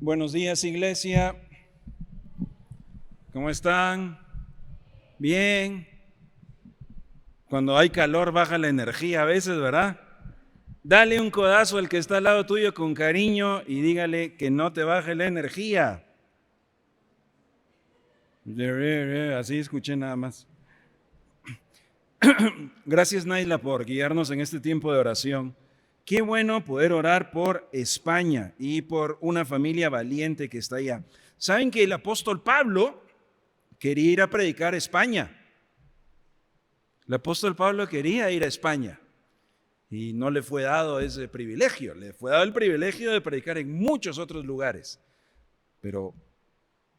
Buenos días, iglesia. ¿Cómo están? Bien. Cuando hay calor baja la energía a veces, ¿verdad? Dale un codazo al que está al lado tuyo con cariño y dígale que no te baje la energía. Así escuché nada más. Gracias, Naila, por guiarnos en este tiempo de oración. Qué bueno poder orar por España y por una familia valiente que está allá. ¿Saben que el apóstol Pablo quería ir a predicar a España? El apóstol Pablo quería ir a España y no le fue dado ese privilegio. Le fue dado el privilegio de predicar en muchos otros lugares, pero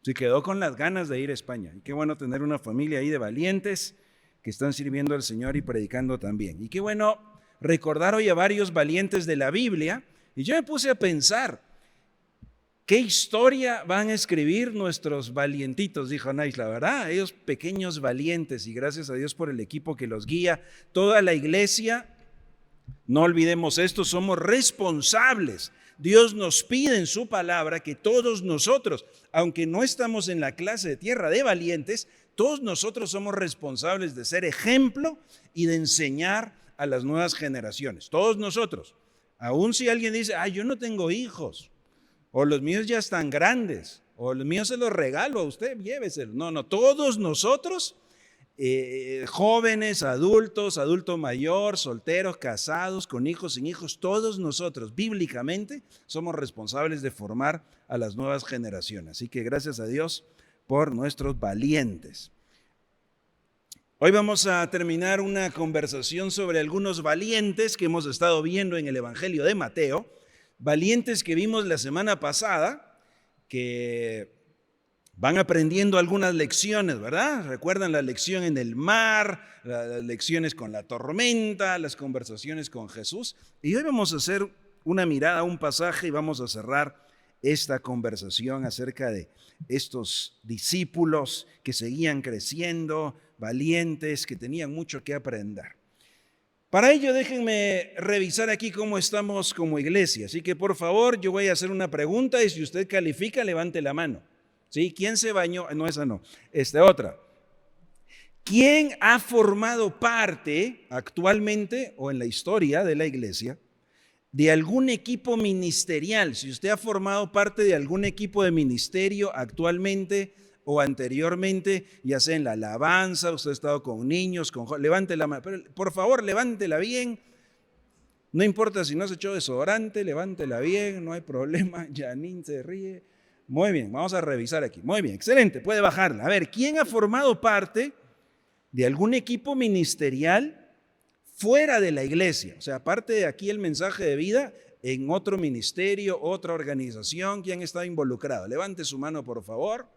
se quedó con las ganas de ir a España. Y qué bueno tener una familia ahí de valientes que están sirviendo al Señor y predicando también. Y qué bueno recordar hoy a varios valientes de la Biblia. Y yo me puse a pensar, ¿qué historia van a escribir nuestros valientitos? Dijo Naisla, ¿verdad? Ellos pequeños valientes, y gracias a Dios por el equipo que los guía. Toda la iglesia, no olvidemos esto, somos responsables. Dios nos pide en su palabra que todos nosotros, aunque no estamos en la clase de tierra de valientes, todos nosotros somos responsables de ser ejemplo y de enseñar a las nuevas generaciones. Todos nosotros. Aún si alguien dice, yo no tengo hijos, o los míos ya están grandes, o los míos se los regalo a usted, lléveselo. No, todos nosotros, jóvenes, adultos, adulto mayor, solteros, casados, con hijos, sin hijos, todos nosotros bíblicamente somos responsables de formar a las nuevas generaciones. Así que gracias a Dios por nuestros valientes. Hoy vamos a terminar una conversación sobre algunos valientes que hemos estado viendo en el Evangelio de Mateo. Valientes que vimos la semana pasada, que van aprendiendo algunas lecciones, ¿verdad? Recuerdan la lección en el mar, las lecciones con la tormenta, las conversaciones con Jesús. Y hoy vamos a hacer una mirada a un pasaje y vamos a cerrar esta conversación acerca de estos discípulos que seguían creciendo, valientes, que tenían mucho que aprender. Para ello, déjenme revisar aquí cómo estamos como iglesia. Así que, por favor, yo voy a hacer una pregunta y si usted califica, levante la mano. ¿Sí? ¿Quién se bañó? No, esa no. Otra. ¿Quién ha formado parte actualmente o en la historia de la iglesia de algún equipo ministerial? Si usted ha formado parte de algún equipo de ministerio actualmente o anteriormente, ya sea en la alabanza, usted ha estado con niños, levante la mano, pero por favor levántela bien, no importa si no se echó desodorante, levántela bien, no hay problema. Janine se ríe. Muy bien, vamos a revisar aquí, muy bien, excelente, puede bajarla. A ver, ¿quién ha formado parte de algún equipo ministerial fuera de la iglesia? O sea, aparte de aquí el mensaje de vida, en otro ministerio, otra organización, ¿quién está involucrado? Levante su mano, por favor.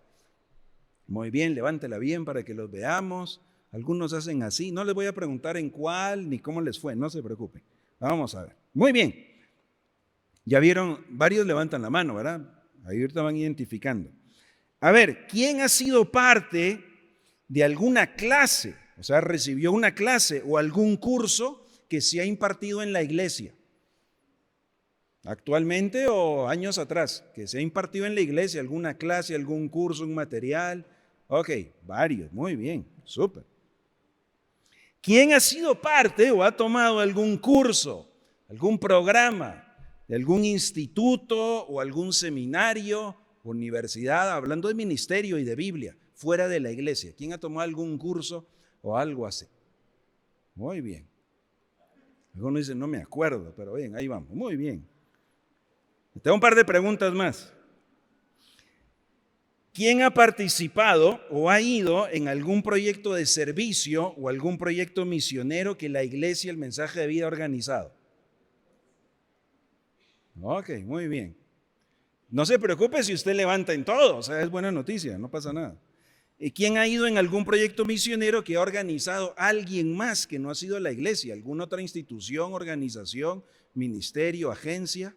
Muy bien, levántela bien para que los veamos. Algunos hacen así. No les voy a preguntar en cuál ni cómo les fue, no se preocupen. Vamos a ver. Muy bien. Ya vieron, varios levantan la mano, ¿verdad? Ahí ahorita van identificando. A ver, ¿quién ha sido parte de alguna clase? O sea, recibió una clase o algún curso que se ha impartido en la iglesia. Actualmente o años atrás, que se ha impartido en la iglesia, alguna clase, algún curso, un material. Ok, varios, muy bien, súper. ¿Quién ha sido parte o ha tomado algún curso, algún programa de algún instituto o algún seminario, universidad, hablando de ministerio y de Biblia, fuera de la iglesia? ¿Quién ha tomado algún curso o algo así? Muy bien. Algunos dicen, no me acuerdo, pero bien, ahí vamos, muy bien. Tengo un par de preguntas más. ¿Quién ha participado o ha ido en algún proyecto de servicio o algún proyecto misionero que la iglesia, el mensaje de vida ha organizado? Ok, muy bien. No se preocupe si usted levanta en todo, o sea, es buena noticia, no pasa nada. ¿Y quién ha ido en algún proyecto misionero que ha organizado alguien más que no ha sido la iglesia, alguna otra institución, organización, ministerio, agencia?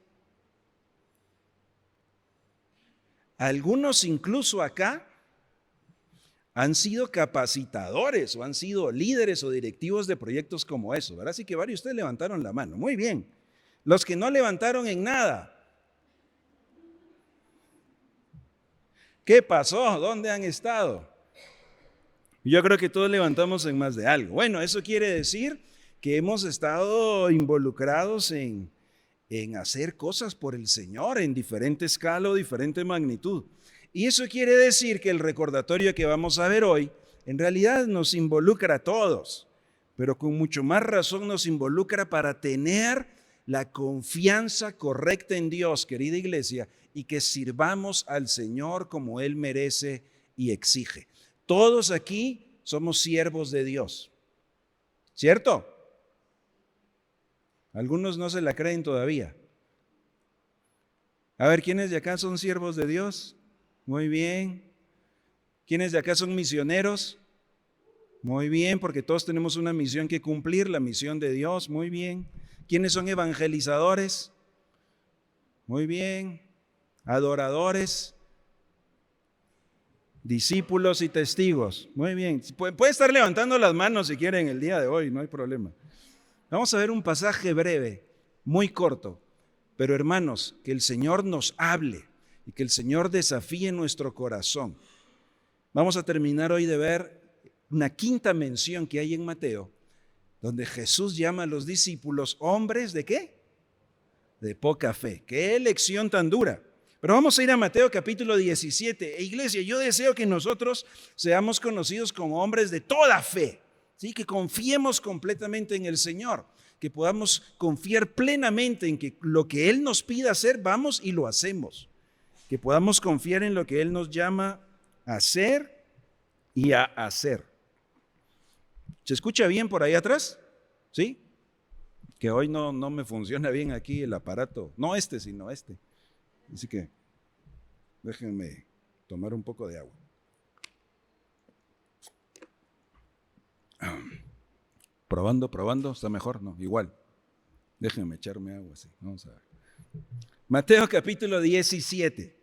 Algunos incluso acá han sido capacitadores o han sido líderes o directivos de proyectos como eso, ¿verdad? Así que varios de ustedes levantaron la mano. Muy bien. Los que no levantaron en nada. ¿Qué pasó? ¿Dónde han estado? Yo creo que todos levantamos en más de algo. Bueno, eso quiere decir que hemos estado involucrados en hacer cosas por el Señor en diferente escala o diferente magnitud. Y eso quiere decir que el recordatorio que vamos a ver hoy en realidad nos involucra a todos, pero con mucho más razón nos involucra para tener la confianza correcta en Dios, querida iglesia, y que sirvamos al Señor como Él merece y exige. Todos aquí somos siervos de Dios, ¿cierto? Algunos no se la creen todavía. A ver, ¿quiénes de acá son siervos de Dios? Muy bien. ¿Quiénes de acá son misioneros? Muy bien, porque todos tenemos una misión que cumplir, la misión de Dios. Muy bien. ¿Quiénes son evangelizadores? Muy bien. Adoradores, discípulos y testigos. Muy bien. Puede estar levantando las manos si quieren el día de hoy, no hay problema. Vamos a ver un pasaje breve, muy corto, pero hermanos, que el Señor nos hable y que el Señor desafíe nuestro corazón. Vamos a terminar hoy de ver una quinta mención que hay en Mateo, donde Jesús llama a los discípulos hombres ¿de qué? De poca fe. ¡Qué lección tan dura! Pero vamos a ir a Mateo capítulo 17. Iglesia, yo deseo que nosotros seamos conocidos como hombres de toda fe, ¿sí? Que confiemos completamente en el Señor, que podamos confiar plenamente en que lo que Él nos pida hacer, vamos y lo hacemos. Que podamos confiar en lo que Él nos llama a hacer y a hacer. ¿Se escucha bien por ahí atrás? ¿Sí? Que hoy no me funciona bien aquí el aparato. No este, sino este. Así que déjenme tomar un poco de agua. Probando, ¿está mejor? No, igual. Déjenme echarme agua así. Vamos a ver. Mateo capítulo 17.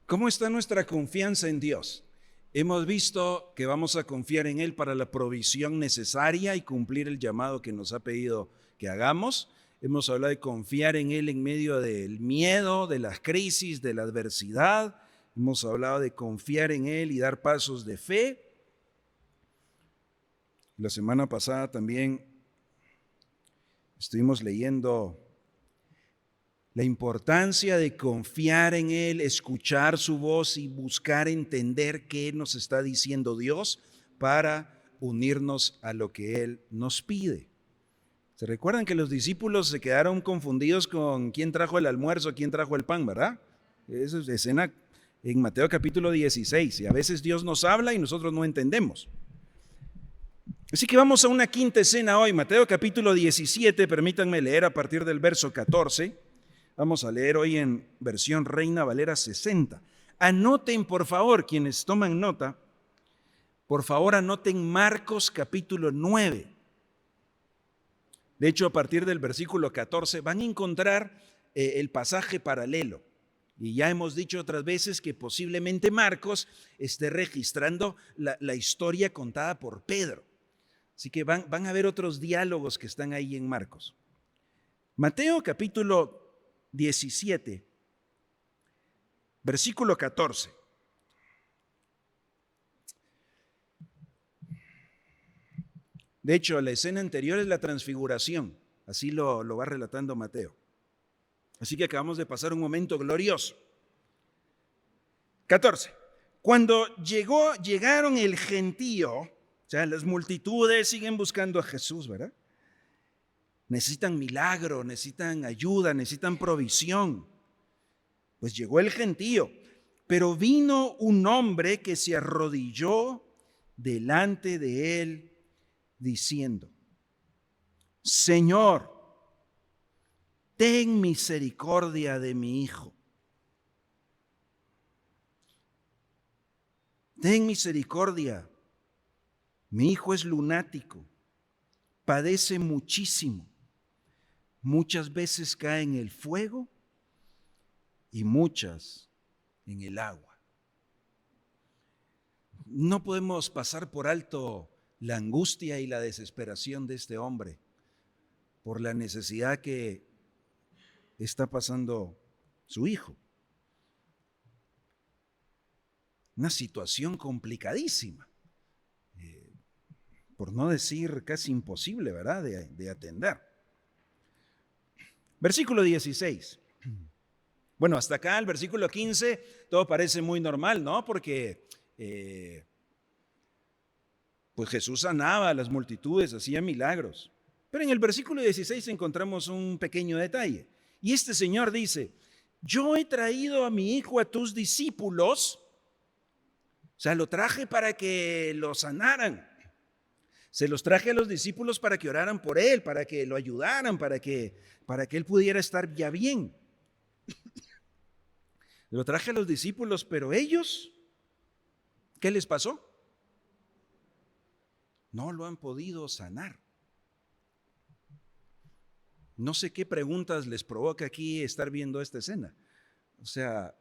¿Cómo está nuestra confianza en Dios? Hemos visto que vamos a confiar en Él para la provisión necesaria y cumplir el llamado que nos ha pedido que hagamos. Hemos hablado de confiar en Él en medio del miedo, de las crisis, de la adversidad. Hemos hablado de confiar en Él y dar pasos de fe. La semana pasada también estuvimos leyendo la importancia de confiar en Él, escuchar su voz y buscar entender qué nos está diciendo Dios para unirnos a lo que Él nos pide. ¿Se recuerdan que los discípulos se quedaron confundidos con quién trajo el almuerzo, quién trajo el pan, verdad? Esa es escena en Mateo capítulo 16 y a veces Dios nos habla y nosotros no entendemos. Así que vamos a una quinta escena hoy, Mateo capítulo 17, permítanme leer a partir del verso 14. Vamos a leer hoy en versión Reina Valera 60. Anoten, por favor, quienes toman nota, por favor anoten Marcos capítulo 9. De hecho, a partir del versículo 14 van a encontrar el pasaje paralelo. Y ya hemos dicho otras veces que posiblemente Marcos esté registrando la historia contada por Pedro. Así que van a ver otros diálogos que están ahí en Marcos. Mateo capítulo 17, versículo 14. De hecho, la escena anterior es la transfiguración, así lo va relatando Mateo. Así que acabamos de pasar un momento glorioso. 14. Cuando llegaron el gentío, o sea, las multitudes siguen buscando a Jesús, ¿verdad? Necesitan milagro, necesitan ayuda, necesitan provisión. Pues llegó el gentío, pero vino un hombre que se arrodilló delante de él diciendo: Señor, ten misericordia de mi hijo. Ten misericordia. Mi hijo es lunático, padece muchísimo. Muchas veces cae en el fuego y muchas en el agua. No podemos pasar por alto la angustia y la desesperación de este hombre por la necesidad que está pasando su hijo. Una situación complicadísima, por no decir casi imposible, ¿verdad?, de atender. Versículo 16. Bueno, hasta acá el versículo 15, todo parece muy normal, ¿no? Porque pues Jesús sanaba a las multitudes, hacía milagros. Pero en el versículo 16 encontramos un pequeño detalle. Y este Señor dice, yo he traído a mi hijo a tus discípulos, o sea, lo traje para que lo sanaran. Se los traje a los discípulos para que oraran por él, para que lo ayudaran, para que él pudiera estar ya bien. Lo traje a los discípulos, pero ellos, ¿qué les pasó? No lo han podido sanar. No sé qué preguntas les provoca aquí estar viendo esta escena. O sea,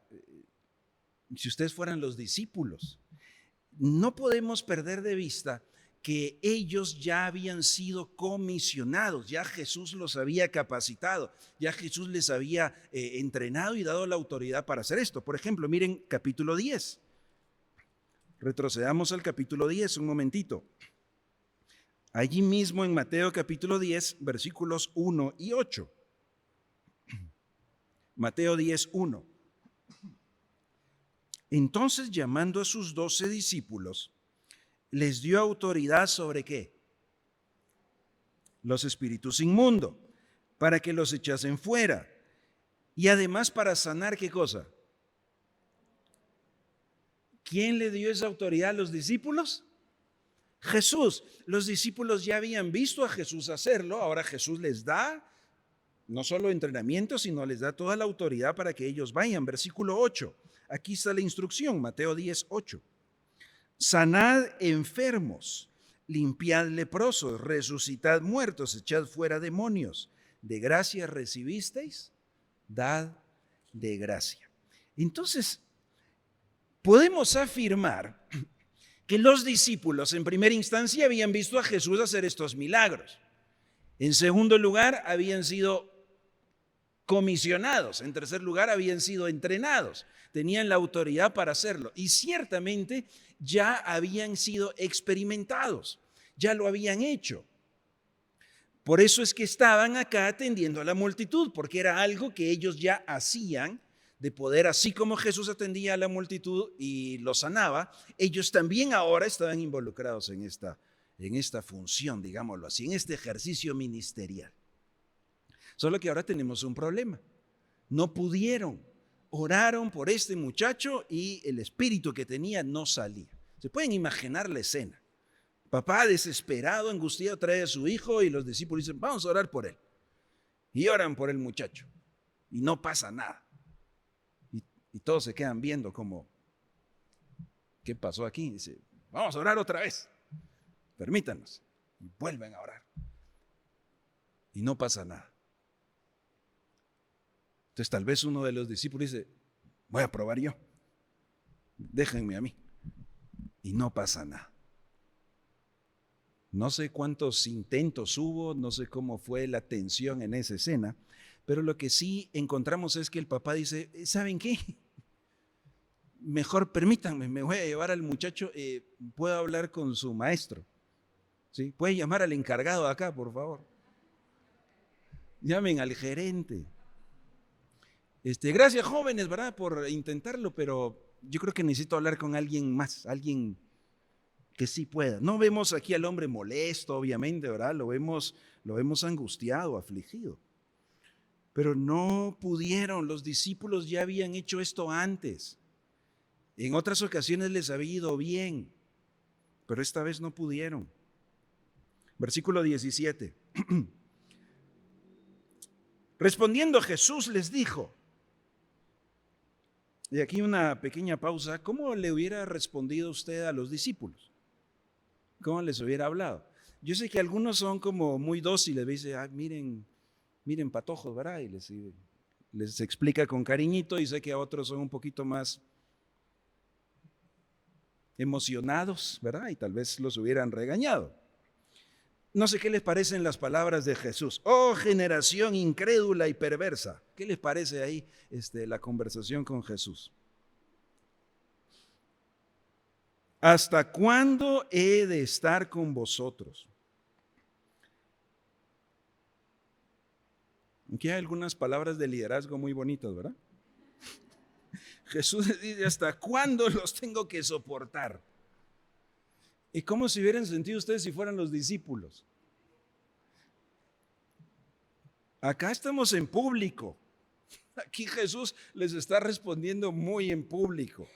si ustedes fueran los discípulos, no podemos perder de vista que ellos ya habían sido comisionados, ya Jesús los había capacitado, ya Jesús les había entrenado y dado la autoridad para hacer esto. Por ejemplo, miren capítulo 10. Retrocedamos al capítulo 10 un momentito. Allí mismo en Mateo capítulo 10, versículos 1 y 8. Mateo 10, 1. Entonces, llamando a sus 12 discípulos, les dio autoridad sobre ¿qué? Los espíritus inmundos, para que los echasen fuera. Y además para sanar, ¿qué cosa? ¿Quién le dio esa autoridad a los discípulos? Jesús. Los discípulos ya habían visto a Jesús hacerlo, ahora Jesús les da no solo entrenamiento, sino les da toda la autoridad para que ellos vayan. Versículo 8. Aquí está la instrucción, Mateo 10, 8. Sanad enfermos, limpiad leprosos, resucitad muertos, echad fuera demonios. De gracia recibisteis, dad de gracia. Entonces, podemos afirmar que los discípulos en primera instancia habían visto a Jesús hacer estos milagros. En segundo lugar, habían sido comisionados. En tercer lugar, habían sido entrenados. Tenían la autoridad para hacerlo. Y ciertamente ya habían sido experimentados. Ya lo habían hecho. Por eso es que estaban acá atendiendo a la multitud, porque era algo que ellos ya hacían, de poder, así como Jesús atendía a la multitud y los sanaba, ellos también ahora estaban involucrados en esta función, digámoslo así, en este ejercicio ministerial. Solo que ahora tenemos un problema. No pudieron, oraron por este muchacho y el espíritu que tenía no salía. ¿Se pueden imaginar la escena? Papá desesperado, angustiado, trae a su hijo y los discípulos dicen, vamos a orar por él. Y oran por el muchacho y no pasa nada. Y todos se quedan viendo como, ¿qué pasó aquí? Dice, vamos a orar otra vez. Permítanos. Y vuelven a orar. Y no pasa nada. Entonces tal vez uno de los discípulos dice, voy a probar yo. Déjenme a mí. Y no pasa nada. No sé cuántos intentos hubo, no sé cómo fue la tensión en esa escena, pero lo que sí encontramos es que el papá dice, ¿saben qué? Mejor permítanme, me voy a llevar al muchacho, puedo hablar con su maestro. ¿Sí? Puede llamar al encargado de acá, por favor. Llamen al gerente. Gracias, jóvenes, ¿verdad? Por intentarlo, pero yo creo que necesito hablar con alguien más, alguien que sí pueda. No vemos aquí al hombre molesto, obviamente, ¿verdad? Lo vemos angustiado, afligido. Pero no pudieron, los discípulos ya habían hecho esto antes. En otras ocasiones les había ido bien, pero esta vez no pudieron. Versículo 17. Respondiendo Jesús les dijo, y aquí una pequeña pausa, ¿cómo le hubiera respondido usted a los discípulos? ¿Cómo les hubiera hablado? Yo sé que algunos son como muy dóciles, dicen, miren patojos, ¿verdad? Y les explica con cariñito, y sé que a otros son un poquito más emocionados, ¿verdad? Y tal vez los hubieran regañado. No sé qué les parecen las palabras de Jesús. Oh, generación incrédula y perversa. ¿Qué les parece ahí la conversación con Jesús? ¿hasta cuándo he de estar con vosotros? Aquí hay algunas palabras de liderazgo muy bonitas, ¿verdad? Jesús les dice, ¿hasta cuándo los tengo que soportar? ¿Y cómo se hubieran sentido ustedes si fueran los discípulos? Acá estamos en público. Aquí Jesús les está respondiendo muy en público.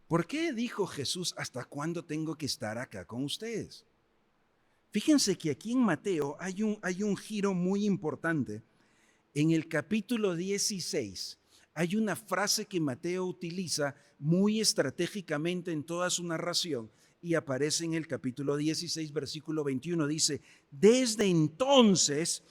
¿Por qué dijo Jesús, hasta cuándo tengo que estar acá con ustedes? Fíjense que aquí en Mateo hay un giro muy importante. En el capítulo 16 hay una frase que Mateo utiliza muy estratégicamente en toda su narración y aparece en el capítulo 16, versículo 21. Dice, desde entonces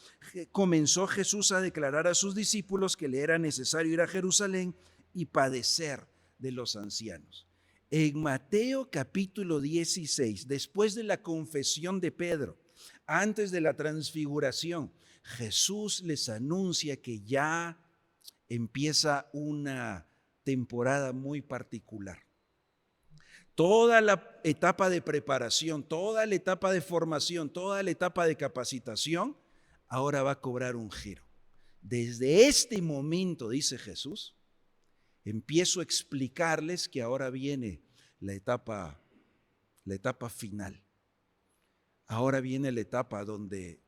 comenzó Jesús a declarar a sus discípulos que le era necesario ir a Jerusalén y padecer de los ancianos. En Mateo capítulo 16, después de la confesión de Pedro, antes de la transfiguración, Jesús les anuncia que ya empieza una temporada muy particular. Toda la etapa de preparación, toda la etapa de formación, toda la etapa de capacitación, ahora va a cobrar un giro. Desde este momento, dice Jesús, empiezo a explicarles que ahora viene la etapa final. Ahora viene la etapa donde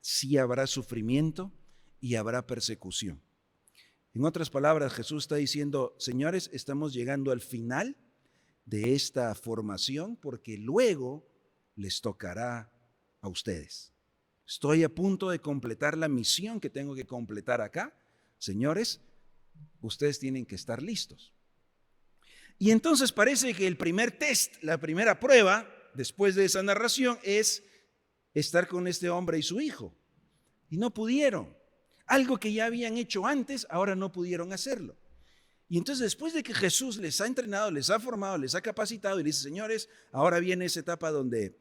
sí habrá sufrimiento y habrá persecución. En otras palabras, Jesús está diciendo, señores, estamos llegando al final de esta formación porque luego les tocará a ustedes. Estoy a punto de completar la misión que tengo que completar acá. Señores, ustedes tienen que estar listos. Y entonces parece que el primer test, la primera prueba, después de esa narración, es estar con este hombre y su hijo. Y no pudieron. Algo que ya habían hecho antes, ahora no pudieron hacerlo. Y entonces después de que Jesús les ha entrenado, les ha formado, les ha capacitado y les dice, señores, ahora viene esa etapa donde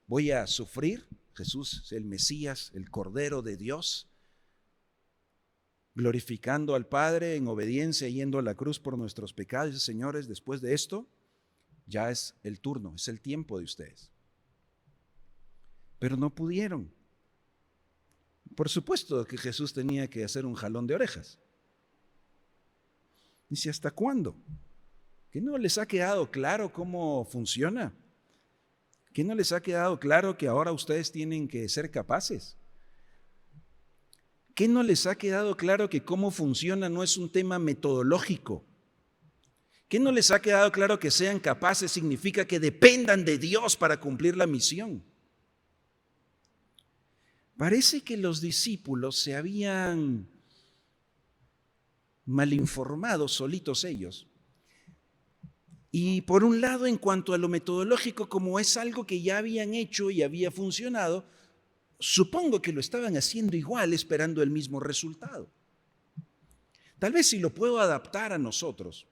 voy a sufrir. Jesús, el Mesías, el Cordero de Dios, glorificando al Padre en obediencia, yendo a la cruz por nuestros pecados. Dice, señores, después de esto, ya es el turno, es el tiempo de ustedes. Pero no pudieron. Por supuesto que Jesús tenía que hacer un jalón de orejas. Dice, ¿hasta cuándo? ¿Que no les ha quedado claro cómo funciona? ¿Que no les ha quedado claro que ahora ustedes tienen que ser capaces? ¿Qué no les ha quedado claro que cómo funciona no es un tema metodológico? ¿Qué no les ha quedado claro que sean capaces significa que dependan de Dios para cumplir la misión? Parece que los discípulos se habían malinformado solitos ellos. Y por un lado, en cuanto a lo metodológico, como es algo que ya habían hecho y había funcionado, supongo que lo estaban haciendo igual, esperando el mismo resultado. Tal vez si lo puedo adaptar a nosotros,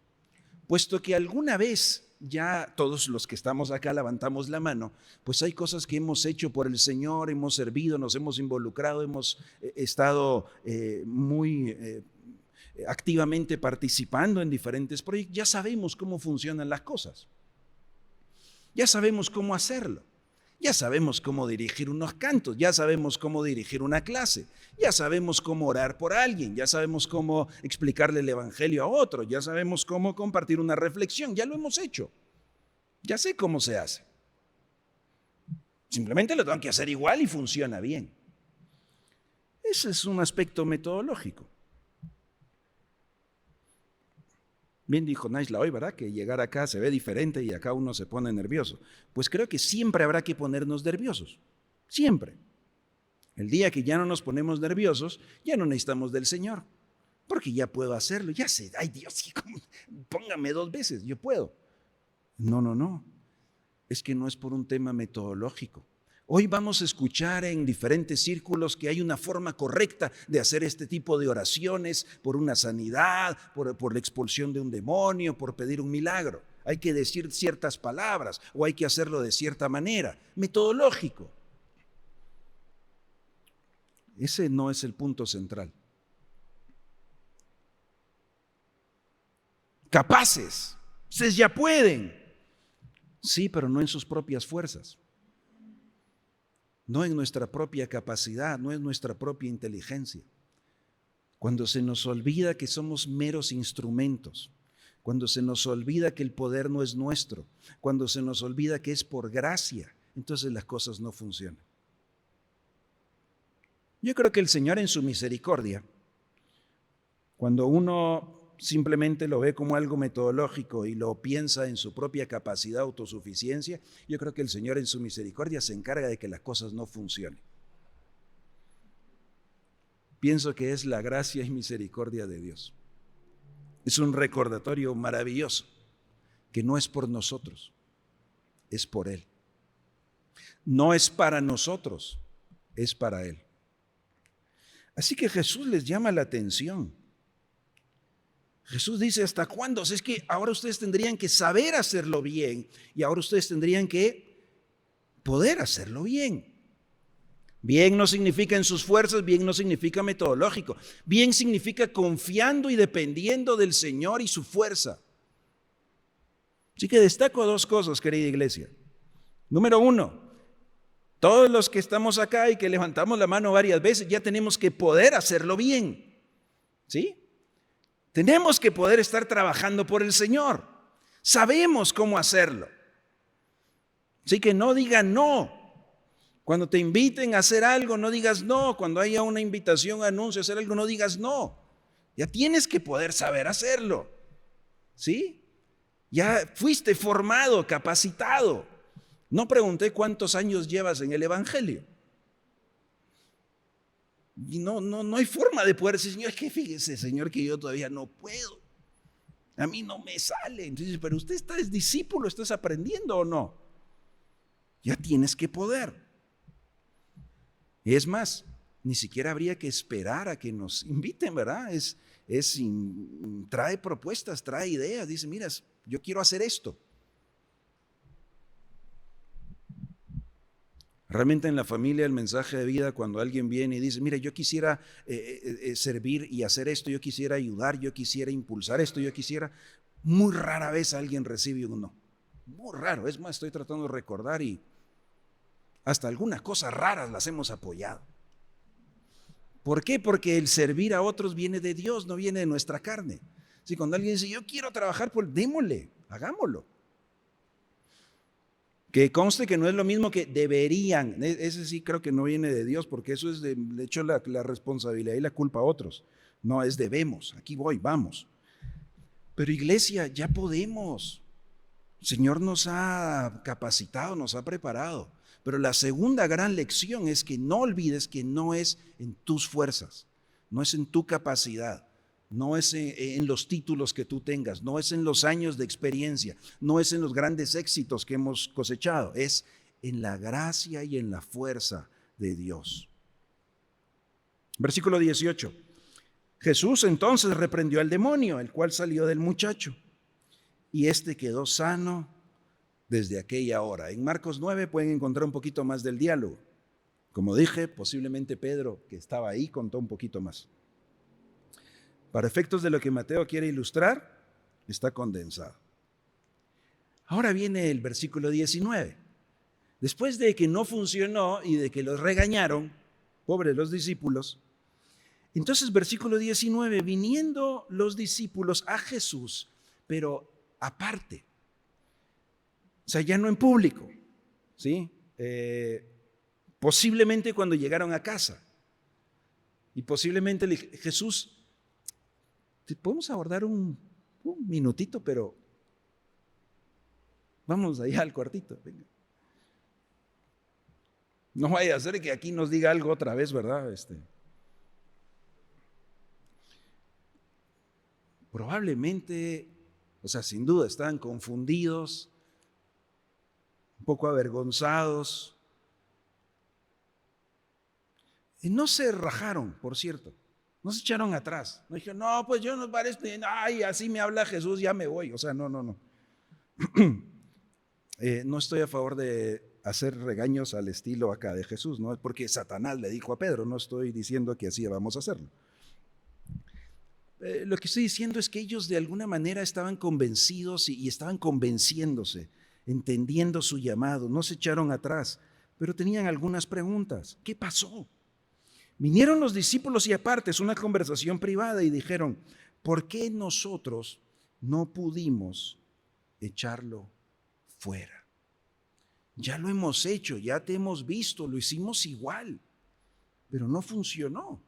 puesto que alguna vez ya todos los que estamos acá levantamos la mano, pues hay cosas que hemos hecho por el Señor, hemos servido, nos hemos involucrado, hemos estado muy activamente participando en diferentes proyectos. Ya sabemos cómo funcionan las cosas, ya sabemos cómo hacerlo. Ya sabemos cómo dirigir unos cantos, ya sabemos cómo dirigir una clase, ya sabemos cómo orar por alguien, ya sabemos cómo explicarle el evangelio a otro, ya sabemos cómo compartir una reflexión, ya lo hemos hecho, ya sé cómo se hace. Simplemente lo tengo que hacer igual y funciona bien. Ese es un aspecto metodológico. Bien dijo Naisla hoy, ¿verdad? Que llegar acá se ve diferente y acá uno se pone nervioso. Pues creo que siempre habrá que ponernos nerviosos. Siempre. El día que ya no nos ponemos nerviosos, ya no necesitamos del Señor. Porque ya puedo hacerlo. Ya sé, ay Dios, póngame 2 veces, yo puedo. No. Es que no es por un tema metodológico. Hoy vamos a escuchar en diferentes círculos que hay una forma correcta de hacer este tipo de oraciones por una sanidad, por la expulsión de un demonio, por pedir un milagro. Hay que decir ciertas palabras o hay que hacerlo de cierta manera. Metodológico. Ese no es el punto central. capaces, ustedes ya pueden. Sí, pero no en sus propias fuerzas, no en nuestra propia capacidad, no en nuestra propia inteligencia. Cuando se nos olvida que somos meros instrumentos, cuando se nos olvida que el poder no es nuestro, cuando se nos olvida que es por gracia, entonces las cosas no funcionan. Yo creo que el Señor en su misericordia, cuando uno simplemente lo ve como algo metodológico y lo piensa en su propia capacidad, autosuficiencia, yo creo que el Señor en su misericordia se encarga de que las cosas no funcionen. Pienso que es la gracia y misericordia de Dios. Es un recordatorio maravilloso que no es por nosotros, es por Él. No es para nosotros, es para Él. Así que Jesús les llama la atención. Jesús dice, ¿hasta cuándo? Es que ahora ustedes tendrían que saber hacerlo bien y ahora ustedes tendrían que poder hacerlo bien. Bien no significa en sus fuerzas, bien no significa metodológico. Bien significa confiando y dependiendo del Señor y su fuerza. Así que destaco dos cosas, querida iglesia. Número uno, todos los que estamos acá y que levantamos la mano varias veces, ya tenemos que poder hacerlo bien. ¿Sí? Tenemos que poder estar trabajando por el Señor. Sabemos cómo hacerlo. Así que no digan no. Cuando te inviten a hacer algo, no digas no. Cuando haya una invitación, anuncio a hacer algo, no digas no. Ya tienes que poder saber hacerlo. ¿Sí? Ya fuiste formado, capacitado. No pregunté cuántos años llevas en el Evangelio. Y no hay forma de poder decir, Señor, es que fíjese, Señor, que yo todavía no puedo. A mí no me sale. Entonces, pero usted es discípulo, ¿estás aprendiendo o no? Ya tienes que poder. Es más, ni siquiera habría que esperar a que nos inviten, ¿verdad? Trae propuestas, trae ideas. Dice, mira, yo quiero hacer esto. Realmente en la familia el mensaje de vida, cuando alguien viene y dice, mira, yo quisiera servir y hacer esto, yo quisiera ayudar, yo quisiera impulsar esto, yo quisiera, muy rara vez alguien recibe un no. Muy raro, es más, estoy tratando de recordar y hasta algunas cosas raras las hemos apoyado. ¿Por qué? Porque el servir a otros viene de Dios, no viene de nuestra carne. Si cuando alguien dice, yo quiero trabajar, pues démosle, hagámoslo. Que conste que no es lo mismo que deberían. Ese sí creo que no viene de Dios, porque eso es de hecho la responsabilidad y la culpa a otros. No, es debemos. Aquí voy, vamos. Pero iglesia, ya podemos. El Señor nos ha capacitado, nos ha preparado. Pero la segunda gran lección es que no olvides que no es en tus fuerzas, no es en tu capacidad. No es en los títulos que tú tengas, no es en los años de experiencia, no es en los grandes éxitos que hemos cosechado, es en la gracia y en la fuerza de Dios. Versículo 18. Jesús entonces reprendió al demonio, el cual salió del muchacho, y éste quedó sano desde aquella hora. En Marcos 9 pueden encontrar un poquito más del diálogo. Como dije, posiblemente Pedro, que estaba ahí, contó un poquito más. Para efectos de lo que Mateo quiere ilustrar, está condensado. Ahora viene el versículo 19. Después de que no funcionó y de que los regañaron, pobres los discípulos, entonces versículo 19, viniendo los discípulos a Jesús, pero aparte, o sea, ya no en público, ¿sí? Posiblemente cuando llegaron a casa, y posiblemente Jesús, podemos abordar un minutito, pero vamos allá al cuartito. Venga. No vaya a ser que aquí nos diga algo otra vez, ¿verdad? Probablemente, o sea, sin duda estaban confundidos, un poco avergonzados. Y no se rajaron, por cierto. No se echaron atrás. No dijeron, no, pues yo no parezco, ay, así me habla Jesús, ya me voy. O sea, no. No estoy a favor de hacer regaños al estilo acá de Jesús, no es porque Satanás le dijo a Pedro, no estoy diciendo que así vamos a hacerlo. Lo que estoy diciendo es que ellos de alguna manera estaban convencidos y estaban convenciéndose, entendiendo su llamado, no se echaron atrás, pero tenían algunas preguntas. ¿Qué pasó? Vinieron los discípulos y aparte, es una conversación privada y dijeron, ¿por qué nosotros no pudimos echarlo fuera? Ya lo hemos hecho, ya te hemos visto, lo hicimos igual, pero no funcionó.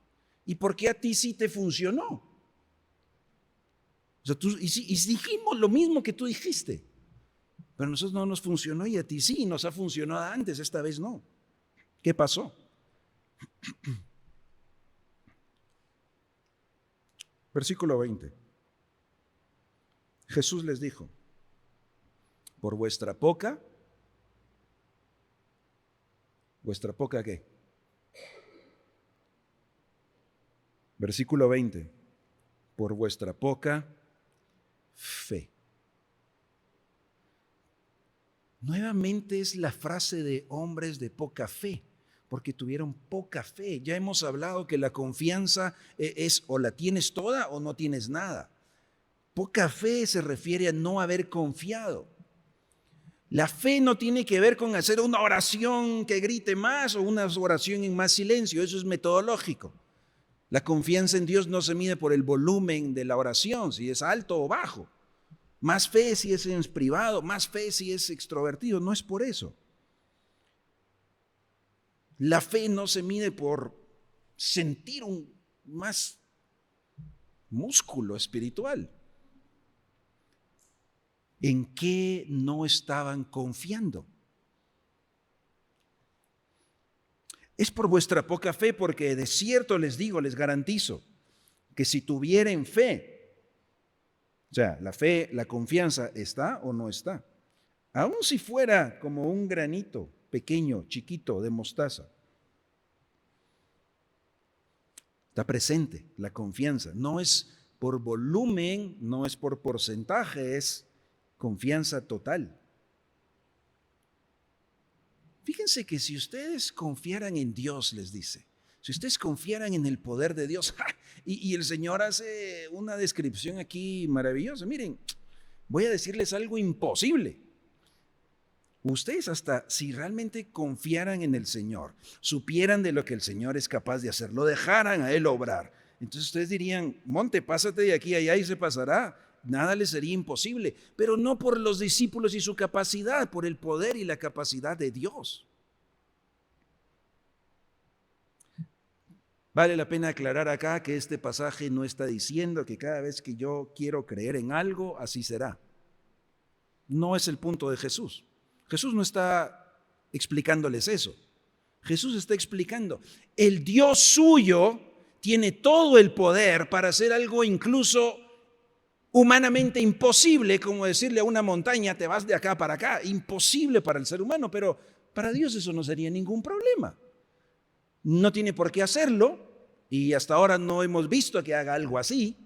¿Y por qué a ti sí te funcionó? O sea, y dijimos lo mismo que tú dijiste, pero a nosotros no nos funcionó y a ti sí, nos ha funcionado antes, esta vez no. ¿Qué pasó? Versículo 20. Jesús les dijo, por ¿vuestra poca qué? Versículo 20. Por vuestra poca fe. Nuevamente es la frase de hombres de poca fe, porque tuvieron poca fe. Ya hemos hablado que la confianza es o la tienes toda o no tienes nada. Poca fe se refiere a no haber confiado. La fe no tiene que ver con hacer una oración que grite más o una oración en más silencio, eso es metodológico. La confianza en Dios no se mide por el volumen de la oración, si es alto o bajo. Más fe si es en privado, más fe si es extrovertido, no es por eso. La fe no se mide por sentir un más músculo espiritual. ¿En qué no estaban confiando? Es por vuestra poca fe, porque de cierto les digo, les garantizo, que si tuvieren fe, o sea, la fe, la confianza, ¿está o no está? Aun si fuera como un granito pequeño, chiquito, de mostaza, está presente la confianza. No es por volumen, no es por porcentaje, es confianza total. Fíjense que si ustedes confiaran en Dios, les dice, si ustedes confiaran en el poder de Dios, y el Señor hace una descripción aquí maravillosa. Miren, voy a decirles algo imposible. Ustedes hasta si realmente confiaran en el Señor, supieran de lo que el Señor es capaz de hacer, lo dejaran a Él obrar, entonces ustedes dirían, monte, pásate de aquí a allá y se pasará. Nada les sería imposible, pero no por los discípulos y su capacidad, por el poder y la capacidad de Dios. Vale la pena aclarar acá que este pasaje no está diciendo que cada vez que yo quiero creer en algo, así será. No es el punto de Jesús. Jesús no está explicándoles eso. Jesús está explicando, el Dios suyo tiene todo el poder para hacer algo incluso humanamente imposible, como decirle a una montaña, te vas de acá para acá, imposible para el ser humano, pero para Dios eso no sería ningún problema. No tiene por qué hacerlo y hasta ahora no hemos visto que haga algo así.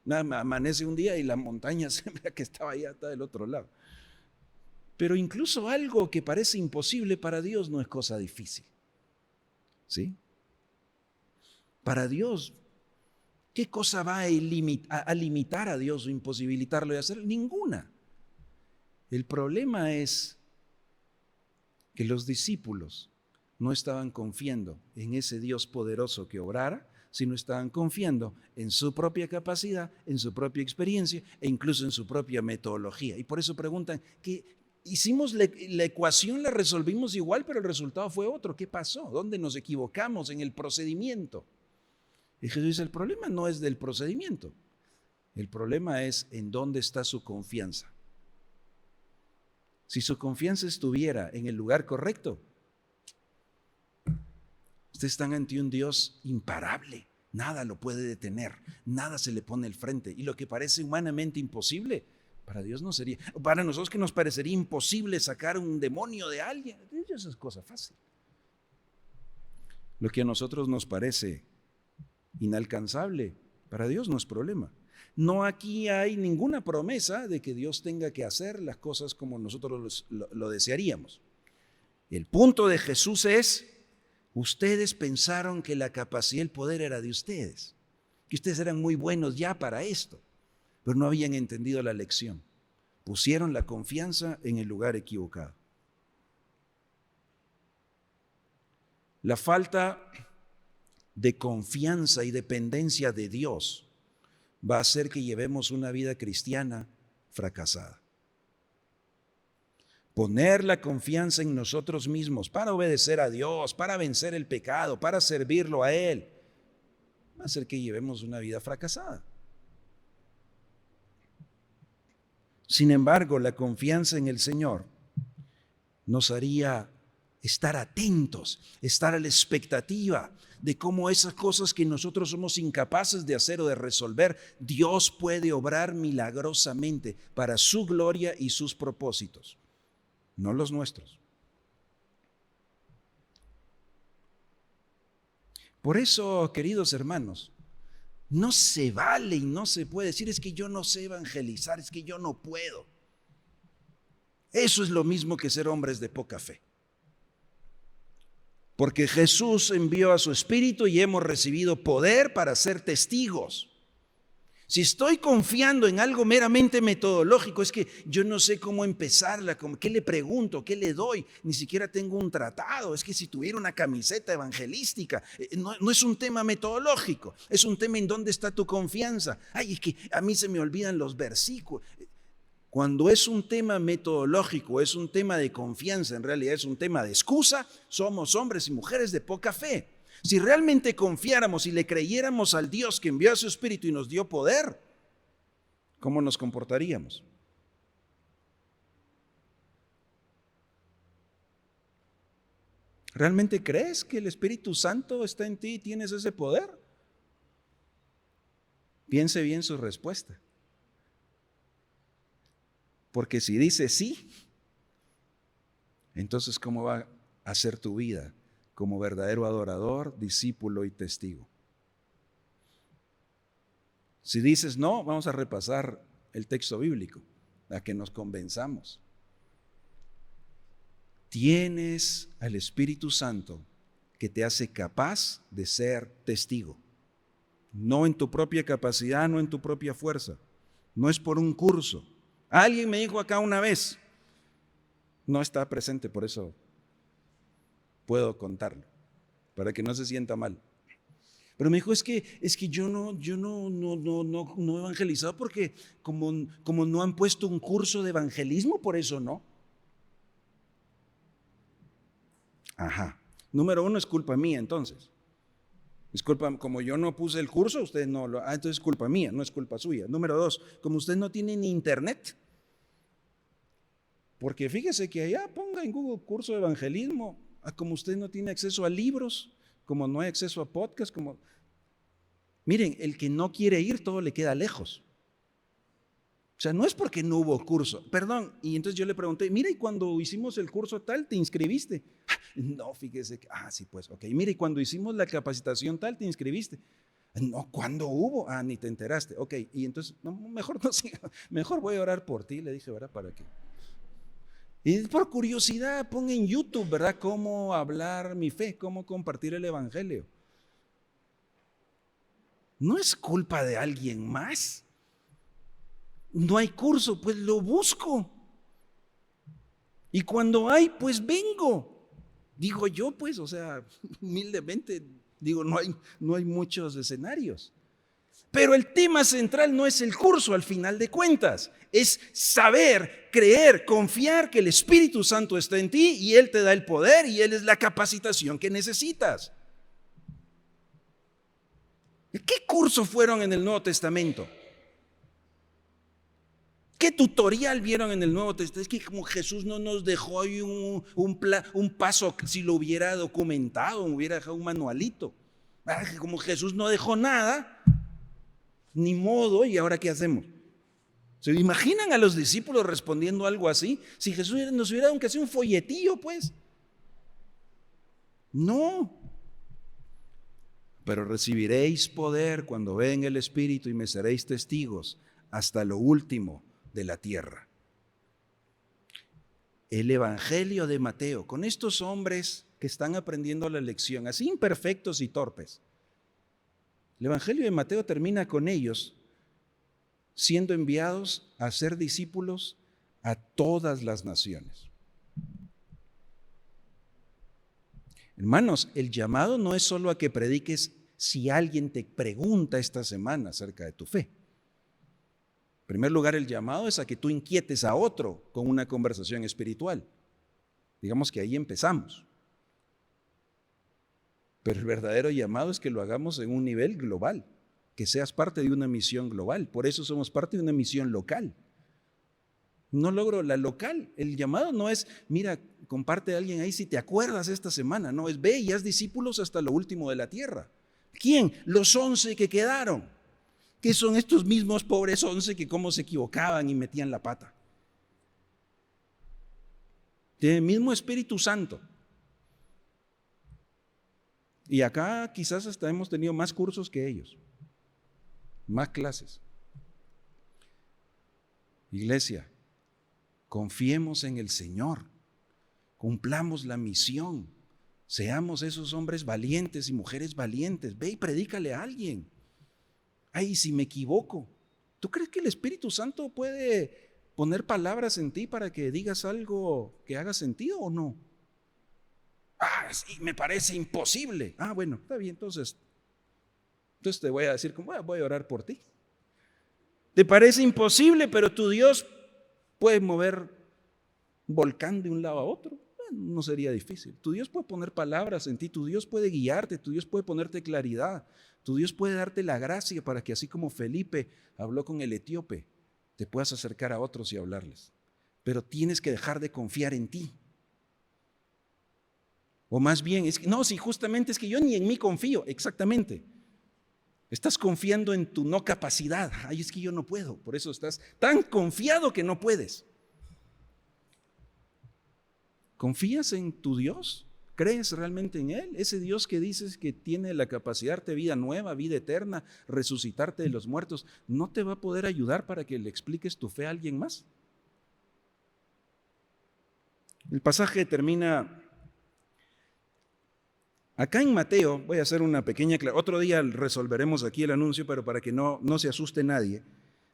Amanece un día y la montaña se ve que estaba allá, está del otro lado. Pero incluso algo que parece imposible para Dios no es cosa difícil. ¿Sí? Para Dios, ¿qué cosa va a limitar a Dios o imposibilitarlo de hacer? Ninguna. El problema es que los discípulos no estaban confiando en ese Dios poderoso que obrara, sino estaban confiando en su propia capacidad, en su propia experiencia e incluso en su propia metodología. Y por eso preguntan, hicimos la ecuación, la resolvimos igual, pero el resultado fue otro. ¿Qué pasó? ¿Dónde nos equivocamos en el procedimiento? Y Jesús dice, el problema no es del procedimiento, el problema es en dónde está su confianza. Si su confianza estuviera en el lugar correcto, ustedes están ante un Dios imparable, nada lo puede detener, nada se le pone al frente. Y lo que parece humanamente imposible, para Dios no sería, para nosotros que nos parecería imposible sacar un demonio de alguien, eso es cosa fácil. Lo que a nosotros nos parece inalcanzable, para Dios no es problema. No aquí hay ninguna promesa de que Dios tenga que hacer las cosas como nosotros lo desearíamos. El punto de Jesús es, ustedes pensaron que la capacidad y el poder era de ustedes. que ustedes eran muy buenos ya para esto, pero no habían entendido la lección. Pusieron la confianza en el lugar equivocado. La falta de confianza y dependencia de Dios va a hacer que llevemos una vida cristiana fracasada. Poner la confianza en nosotros mismos para obedecer a Dios, para vencer el pecado, para servirlo a Él, va a hacer que llevemos una vida fracasada. Sin embargo, la confianza en el Señor nos haría estar atentos, estar a la expectativa de cómo esas cosas que nosotros somos incapaces de hacer o de resolver, Dios puede obrar milagrosamente para su gloria y sus propósitos, no los nuestros. Por eso, queridos hermanos, no se vale y no se puede decir es que yo no sé evangelizar, es que yo no puedo. Eso es lo mismo que ser hombres de poca fe. Porque Jesús envió a su Espíritu y hemos recibido poder para ser testigos. Si estoy confiando en algo meramente metodológico, es que yo no sé cómo empezarla, qué le pregunto, qué le doy, ni siquiera tengo un tratado. Es que si tuviera una camiseta evangelística, no es un tema metodológico, es un tema en dónde está tu confianza. Ay, es que a mí se me olvidan los versículos. Cuando es un tema metodológico, es un tema de confianza, en realidad es un tema de excusa, somos hombres y mujeres de poca fe. Si realmente confiáramos y le creyéramos al Dios que envió a su Espíritu y nos dio poder, ¿cómo nos comportaríamos? ¿Realmente crees que el Espíritu Santo está en ti y tienes ese poder? Piense bien su respuesta. Porque si dice sí, entonces ¿cómo va a ser tu vida como verdadero adorador, discípulo y testigo? Si dices no, vamos a repasar el texto bíblico, a que nos convenzamos. Tienes al Espíritu Santo que te hace capaz de ser testigo. No en tu propia capacidad, no en tu propia fuerza. No es por un curso. Alguien me dijo acá una vez, no está presente, por eso puedo contarlo, para que no se sienta mal. Pero me dijo, es que yo no he evangelizado porque como no han puesto un curso de evangelismo, por eso no. Ajá. Número uno, es culpa mía entonces. Es culpa, como yo no puse el curso, usted no lo... entonces es culpa mía, no es culpa suya. Número dos, como usted no tiene ni internet. Porque fíjese que allá ponga en Google curso de evangelismo, como usted no tiene acceso a libros, como no hay acceso a podcast, como... Miren, el que no quiere ir, todo le queda lejos. O sea, no es porque no hubo curso, perdón. Y entonces yo le pregunté, mira, ¿y cuando hicimos el curso tal, te inscribiste? No, fíjese que, sí, pues, ok. Mira, ¿y cuando hicimos la capacitación tal, te inscribiste? No, ¿cuándo hubo? Ni te enteraste. Ok, y entonces, no, mejor no siga, mejor voy a orar por ti, le dije, ¿verdad? ¿Para qué? Y por curiosidad, pon en YouTube, ¿verdad? Cómo hablar mi fe, cómo compartir el evangelio. No es culpa de alguien más. No hay curso, pues lo busco. Y cuando hay, pues vengo. Digo yo, pues, o sea, humildemente, digo, no hay muchos escenarios. Pero el tema central no es el curso al final de cuentas, es saber, creer, confiar que el Espíritu Santo está en ti y Él te da el poder y Él es la capacitación que necesitas. ¿Qué curso fueron en el Nuevo Testamento? ¿Qué tutorial vieron en el Nuevo Testamento? Es que como Jesús no nos dejó ahí un paso, si lo hubiera documentado, me hubiera dejado un manualito. Como Jesús no dejó nada, ni modo, ¿y ahora qué hacemos? ¿Se imaginan a los discípulos respondiendo algo así? Si Jesús nos hubiera dado aunque sea un folletillo, pues. No. Pero recibiréis poder cuando venga el Espíritu y me seréis testigos hasta lo último de la tierra. El Evangelio de Mateo, con estos hombres que están aprendiendo la lección, así imperfectos y torpes, El Evangelio de Mateo termina con ellos siendo enviados a ser discípulos a todas las naciones. Hermanos, el llamado no es solo a que prediques si alguien te pregunta esta semana acerca de tu fe. En primer lugar, el llamado es a que tú inquietes a otro con una conversación espiritual. Digamos que ahí empezamos. Pero el verdadero llamado es que lo hagamos en un nivel global, que seas parte de una misión global. Por eso somos parte de una misión local. No logro la local. El llamado no es, mira, comparte a alguien ahí si te acuerdas esta semana. No, es ve y haz discípulos hasta lo último de la tierra. ¿Quién? Los 11 que quedaron. ¿Qué son estos mismos pobres 11 que cómo se equivocaban y metían la pata? Tiene el mismo Espíritu Santo. Y acá quizás hasta hemos tenido más cursos que ellos, más clases. Iglesia, confiemos en el Señor, cumplamos la misión, seamos esos hombres valientes y mujeres valientes. Ve y predícale a alguien. Ay, si me equivoco, ¿tú crees que el Espíritu Santo puede poner palabras en ti para que digas algo que haga sentido o no? Sí, me parece imposible. Bueno, está bien, entonces te voy a decir, voy a orar por ti. Te parece imposible, pero tu Dios puede mover un volcán de un lado a otro. No sería difícil. Tu Dios puede poner palabras en ti, tu Dios puede guiarte, tu Dios puede ponerte claridad, tu Dios puede darte la gracia para que así como Felipe habló con el etíope, te puedas acercar a otros y hablarles. Pero tienes que dejar de confiar en ti. O más bien, si justamente es que yo ni en mí confío, exactamente. Estás confiando en tu no capacidad. Es que yo no puedo, por eso estás tan confiado que no puedes. ¿Confías en tu Dios? ¿Crees realmente en Él? Ese Dios que dices que tiene la capacidad de darte vida nueva, vida eterna, resucitarte de los muertos, ¿no te va a poder ayudar para que le expliques tu fe a alguien más? El pasaje termina acá en Mateo. Voy a hacer una pequeña otro día resolveremos aquí el anuncio, pero para que no se asuste nadie.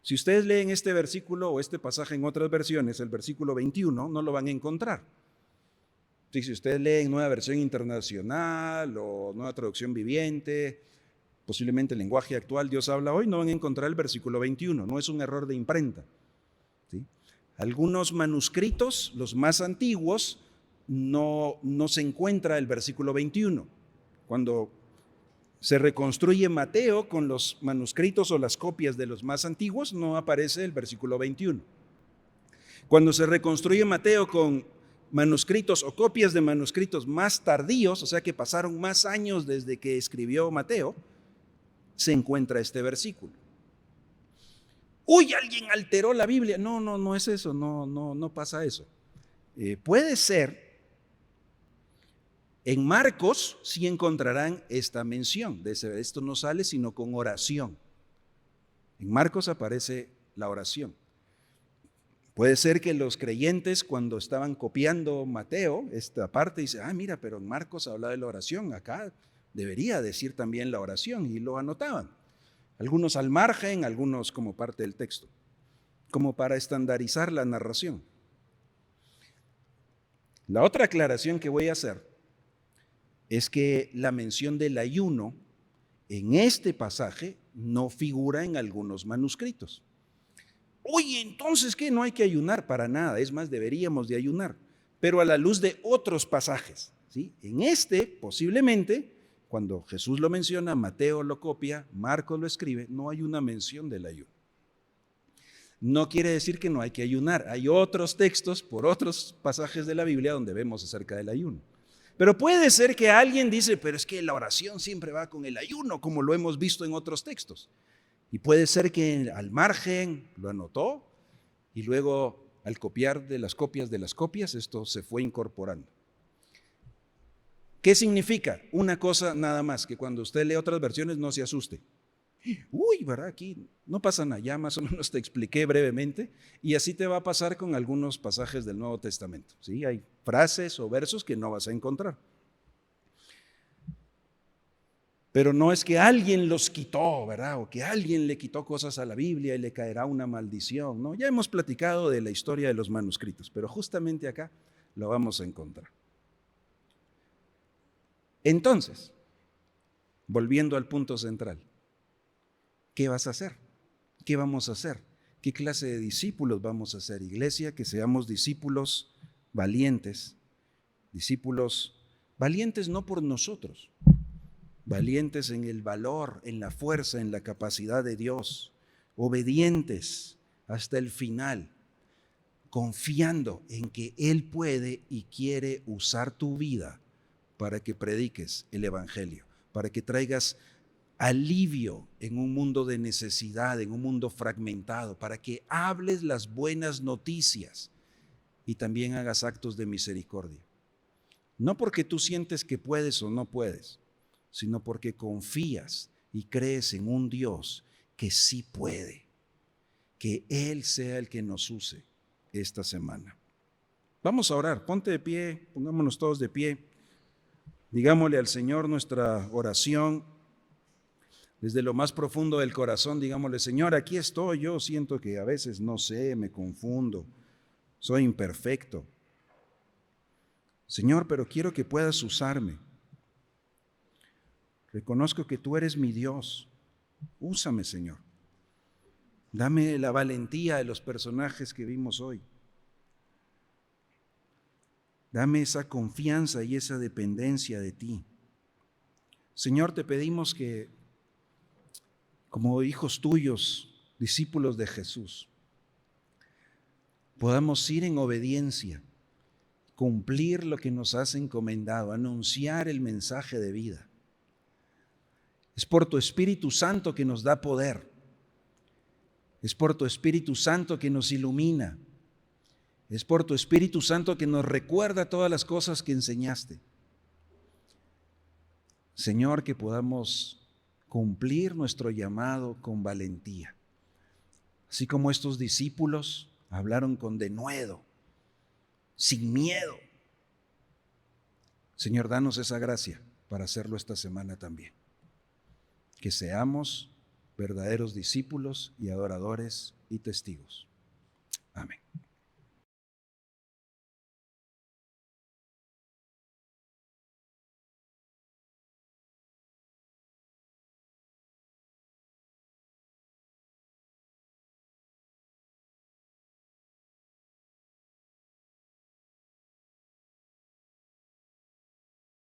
Si ustedes leen este versículo o este pasaje en otras versiones, el versículo 21, no lo van a encontrar. Si ustedes leen Nueva Versión Internacional o Nueva Traducción Viviente, posiblemente el lenguaje actual, Dios habla hoy, no van a encontrar el versículo 21, no es un error de imprenta. ¿Sí? Algunos manuscritos, los más antiguos, no se encuentra el versículo 21. Cuando se reconstruye Mateo con los manuscritos o las copias de los más antiguos, no aparece el versículo 21. Cuando se reconstruye Mateo con manuscritos o copias de manuscritos más tardíos, o sea que pasaron más años desde que escribió Mateo, se encuentra este versículo. Alguien alteró la Biblia. No es eso, no pasa eso. Puede ser. En Marcos sí encontrarán esta mención. Esto no sale sino con oración. En Marcos aparece la oración. Puede ser que los creyentes cuando estaban copiando Mateo, esta parte, dice, mira, pero en Marcos habla de la oración, acá debería decir también la oración, y lo anotaban. Algunos al margen, algunos como parte del texto, como para estandarizar la narración. La otra aclaración que voy a hacer es que la mención del ayuno en este pasaje no figura en algunos manuscritos. Entonces, ¿qué? No hay que ayunar para nada, es más, deberíamos de ayunar, pero a la luz de otros pasajes, ¿sí? En este, posiblemente, cuando Jesús lo menciona, Mateo lo copia, Marcos lo escribe, no hay una mención del ayuno. No quiere decir que no hay que ayunar, hay otros textos por otros pasajes de la Biblia donde vemos acerca del ayuno. Pero puede ser que alguien dice, pero es que la oración siempre va con el ayuno, como lo hemos visto en otros textos. Y puede ser que al margen lo anotó y luego al copiar de las copias, esto se fue incorporando. ¿Qué significa? Una cosa nada más, que cuando usted lee otras versiones no se asuste. ¿Verdad? Aquí no pasa nada, ya más o menos te expliqué brevemente, y así te va a pasar con algunos pasajes del Nuevo Testamento. ¿Sí? Hay frases o versos que no vas a encontrar. Pero no es que alguien los quitó, ¿verdad? O que alguien le quitó cosas a la Biblia y le caerá una maldición, ¿no? Ya hemos platicado de la historia de los manuscritos, pero justamente acá lo vamos a encontrar. Entonces, volviendo al punto central, ¿qué vas a hacer? ¿Qué vamos a hacer? ¿Qué clase de discípulos vamos a ser? Iglesia, que seamos discípulos valientes no por nosotros, valientes en el valor, en la fuerza, en la capacidad de Dios, obedientes hasta el final, confiando en que Él puede y quiere usar tu vida para que prediques el Evangelio, para que traigas alivio en un mundo de necesidad, en un mundo fragmentado, para que hables las buenas noticias y también hagas actos de misericordia. No porque tú sientes que puedes o no puedes, sino porque confías y crees en un Dios que sí puede, que Él sea el que nos use esta semana. Vamos a orar, ponte de pie, pongámonos todos de pie, digámosle al Señor nuestra oración. Desde lo más profundo del corazón, digámosle: Señor, aquí estoy, yo siento que a veces no sé, me confundo, soy imperfecto. Señor, pero quiero que puedas usarme. Reconozco que tú eres mi Dios. Úsame, Señor. Dame la valentía de los personajes que vimos hoy. Dame esa confianza y esa dependencia de ti. Señor, te pedimos que, como hijos tuyos, discípulos de Jesús, podamos ir en obediencia, cumplir lo que nos has encomendado, anunciar el mensaje de vida. Es por tu Espíritu Santo que nos da poder. Es por tu Espíritu Santo que nos ilumina. Es por tu Espíritu Santo que nos recuerda todas las cosas que enseñaste. Señor, que podamos cumplir nuestro llamado con valentía. Así como estos discípulos hablaron con denuedo, sin miedo. Señor, danos esa gracia para hacerlo esta semana también. Que seamos verdaderos discípulos y adoradores y testigos. Amén.